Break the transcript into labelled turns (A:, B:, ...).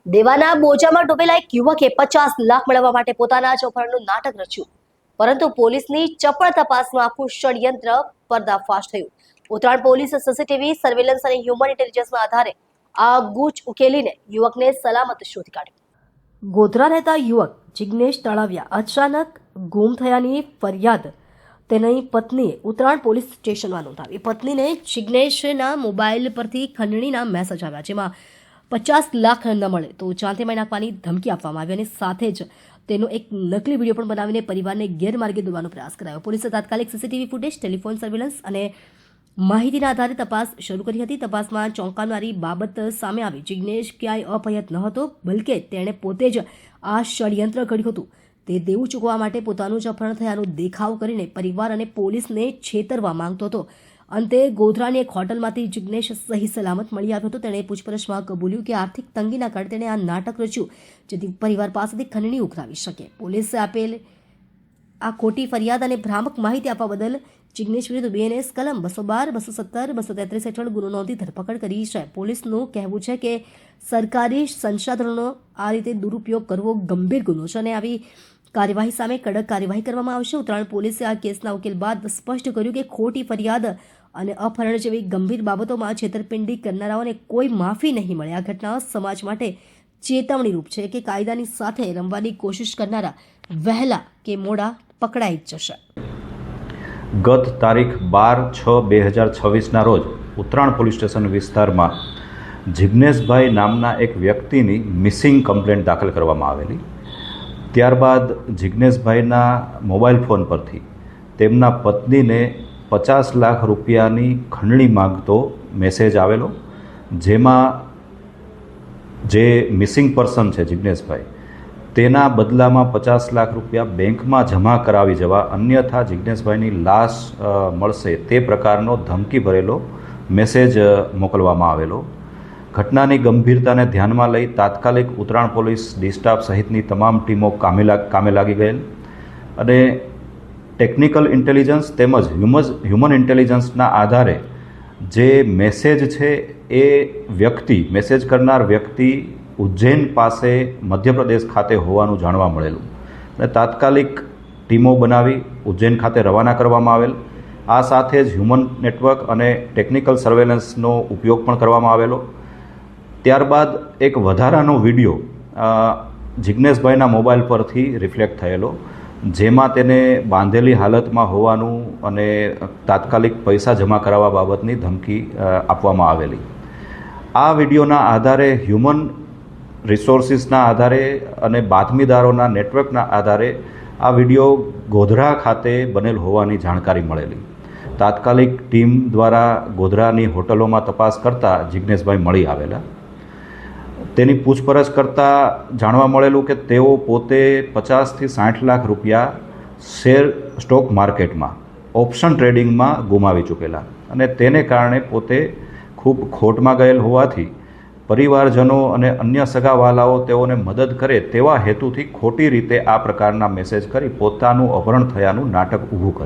A: દેવાના બોજામાં ડૂબેલા એક યુવકે 50 લાખ મેળવવા માટે પોતાના જ અપહરણનું નાટક રચ્યું, પરંતુ પોલીસની ચપળ તપાસમાં આખું ષડયંત્ર પર્દાફાશ થયું. ઉત્તરાયણ પોલીસે સીસીટીવી સર્વેલન્સ અને હ્યુમન ઇન્ટેલિજન્સના આધારે આ ગૂંચ ઉકેલીને યુવકને સલામત શોધી કાઢ્યો. ગોધરા રહેતા યુવક જિગ્નેશ તળાવિયા અચાનક ગુમ થયાની ફરિયાદ તેની પત્નીએ ઉત્તરાયણ પોલીસ સ્ટેશનમાં નોંધાવી. પત્નીને જિગ્નેશના મોબાઈલ પરથી ખંડણીના મેસેજ આવ્યા, જેમાં 50 લાખ ન મળે તો જાનથી નાખવાની ધમકી આપવામાં આવી અને સાથે જ તેનો એક નકલી વિડીયો પણ બનાવીને પરિવારને ગેરમાર્ગે દોરવાનો પ્રયાસ કરાયો. પોલીસે તાત્કાલિક સીસીટીવી ફૂટેજ, ટેલિફોન સર્વેલન્સ અને માહિતીના આધારે તપાસ શરૂ કરી હતી. તપાસમાં ચોંકાવનારી બાબત સામે આવી. જિગ્નેશ ક્યાંય અભયત ન હતો, બલકે તેણે પોતે જ આ ષડયંત્ર ઘડ્યું હતું. તે દેવું ચૂકવવા માટે પોતાનું જ અપહરણ થયાનું દેખાવ કરીને પરિવાર અને પોલીસને છેતરવા માંગતો હતો. અંતે ગોધરાની એક હોટલમાંથી જિગ્નેશ સહી સલામત મળી આવ્યો હતો. તેણે પૂછપરછમાં કબૂલ્યું કે આર્થિક તંગીના કારણે તેણે આ નાટક રચ્યું, જેથી પરિવાર પાસેથી ખંડણી ઉઘરાવી શકે. પોલીસે આપેલ આ ખોટી ફરિયાદ અને ભ્રામક માહિતી આપવા બદલ જિગ્નેશ વિરુદ્ધ BNS કલમ 212, 217, 233 હેઠળ ગુનો નોંધી ધરપકડ કરી છે. પોલીસનું કહેવું છે કે સરકારી સંસાધનોનો આ રીતે દુરુપયોગ કરવો ગંભીર ગુનો છે અને આવી કાર્યવાહી સામે કડક કાર્યવાહી કરવામાં આવશે. ઉત્તરાયણ પોલીસે આ કેસના ઉકેલ બાદ સ્પષ્ટ કર્યું કે ખોટી ફરિયાદ અને અપહરણ જેવી ગંભીર બાબતોમાં છેતરપિંડી કરનારાઓને કોઈ માફી નહીં મળે. આ ઘટના સમાજ માટે ચેતવણીરૂપ છે કે કાયદાની સાથે રમવાની કોશિશ કરનારા વહેલા કે મોડા પકડાઈ જ જશે.
B: ગત તારીખ 12/6/2026ના રોજ ઉત્તરાયણ પોલીસ સ્ટેશન વિસ્તારમાં જિગ્નેશભાઈ નામના એક વ્યક્તિની મિસિંગ કમ્પ્લેન્ટ દાખલ કરવામાં આવેલી. ત્યારબાદ જિગ્નેશભાઈના મોબાઈલ ફોન પરથી તેમના પત્નીને 50 લાખ રૂપિયાની ખંડણી માગતો મેસેજ આવેલો, જેમાં જે મિસિંગ પર્સન છે જિગ્નેશભાઈ, તેના બદલામાં 50 લાખ રૂપિયા બેંકમાં જમા કરાવી જવા, અન્યથા જિગ્નેશભાઈની લાશ મળશે તે પ્રકારનો ધમકી ભરેલો મેસેજ મોકલવામાં આવેલો. ઘટનાની ગંભીરતાને ધ્યાનમાં લઈ તાત્કાલિક ઉત્તરાયણ પોલીસ ડી સ્ટાફ સહિતની તમામ ટીમો કામે લાગી ગયેલ અને ટેકનિકલ ઇન્ટેલિજન્સ તેમજ હ્યુમન ઇન્ટેલિજન્સના આધારે જે મેસેજ છે એ વ્યક્તિ, મેસેજ કરનાર વ્યક્તિ ઉજ્જૈન પાસે મધ્યપ્રદેશ ખાતે હોવાનું જાણવા મળેલું અને તાત્કાલિક ટીમો બનાવી ઉજ્જૈન ખાતે રવાના કરવામાં આવેલ. આ સાથે જ હ્યુમન નેટવર્ક અને ટેકનિકલ સર્વેલન્સનો ઉપયોગ પણ કરવામાં આવેલો. ત્યારબાદ એક વધારાનો વિડીયો જિગ્નેશભાઈના મોબાઈલ પરથી રિફ્લેક્ટ થયેલો, જેમાં તેને બાંધેલી હાલતમાં હોવાનું અને તાત્કાલિક પૈસા જમા કરાવવા બાબતની ધમકી આપવામાં આવેલી. આ વિડીયોના આધારે હ્યુમન રિસોર્સિસના આધારે અને બાતમીદારોના નેટવર્કના આધારે આ વિડીયો ગોધરા ખાતે બનેલ હોવાની જાણકારી મળેલી. તાત્કાલિક ટીમ દ્વારા ગોધરાની હોટલોમાં તપાસ કરતાં જિગ્નેશભાઈ મળી આવેલા. તેની પૂછપરછ કરતાં જાણવા મળેલું કે તેઓ પોતે 50 થી 60 લાખ રૂપિયા શેર સ્ટોક માર્કેટમાં ઓપ્શન ટ્રેડિંગમાં ગુમાવી ચૂકેલા અને તેને કારણે પોતે ખૂબ ખોટમાં ગયેલ હોવાથી પરિવારજનો અને અન્ય સગાવાલાઓ તેઓને મદદ કરે તેવા હેતુથી ખોટી રીતે આ પ્રકારના મેસેજ કરી પોતાનું અપહરણ થયાનું નાટક ઊભું કર્યું.